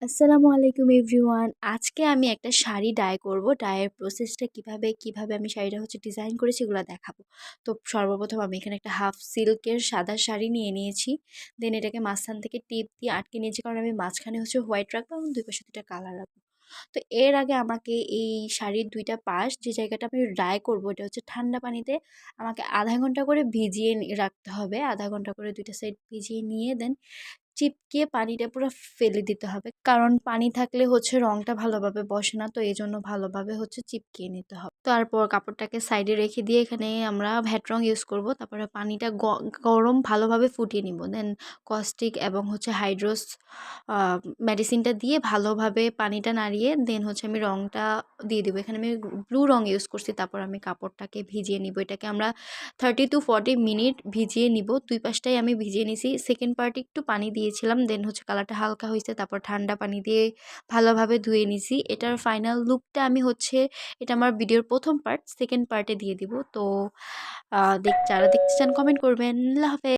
আসসালামু আলাইকুম এভরিওয়ান। আজকে আমি একটা শাড়ি ডাই করব। ডাইয়ের প্রসেসটা কিভাবে আমি শাড়িটা ডিজাইন করেছি এগুলো দেখাবো। তো সর্বপ্রথম আমি এখানে একটা হাফ সিল্কের সাদা শাড়ি নিয়ে নিয়েছি। দেন এটাকে মাঝখান থেকে টিপ দিয়ে আটকে নিয়েছি, কারণ আমি মাঝখানে হোয়াইট রাখবো এবং দুই পাশে দুইটা কালার রাখবো। তো এর আগে আমাকে এই শাড়ির দুইটা পাশ, যে জায়গাটা আমি ডাই করবো, এটা ঠান্ডা পানিতে আমাকে আধা ঘন্টা করে ভিজিয়ে রাখতে হবে। আধা ঘন্টা করে দুইটা সাইড ভিজিয়ে নিয়ে দেন চিপকে পানিটা পুরো ফেলে দিতে হবে, কারণ পানি থাকলে রংটা ভালোভাবে বসে না। তো এই জন্য ভালোভাবে চিপকিয়ে নিতে হবে। তারপর কাপড়টাকে সাইডে রেখে দিয়ে এখানে আমরা ভ্যাট রং ইউজ করব। তারপরে পানিটা গরম ভালোভাবে ফুটিয়ে নিব। দেন কস্টিক এবং হাইড্রোস মেডিসিনটা দিয়ে ভালোভাবে পানিটা নাড়িয়ে দেন আমি রংটা দিয়ে দেবো। এখানে আমি ব্লু রং ইউজ করছি। তারপর আমি কাপড়টাকে ভিজিয়ে নিব। এটাকে আমরা 30 to 40 মিনিট ভিজিয়ে নিব। দুই পাশটাই আমি ভিজিয়ে নিছি। সেকেন্ড পার্টে একটু পানি দিয়েছিলাম, দেন কালারটা হালকা হয়েছে। তারপর ঠান্ডা পানি দিয়ে ভালোভাবে ধুয়ে নিছি। এটার ফাইনাল লুকটা আমি এটা আমার ভিডিওর প্রথম পার্ট, সেকেন্ড পার্টে দিয়ে দিব। তো যারা দেখতে চান কমেন্ট করবেন। আল্লাহ হাফেজ।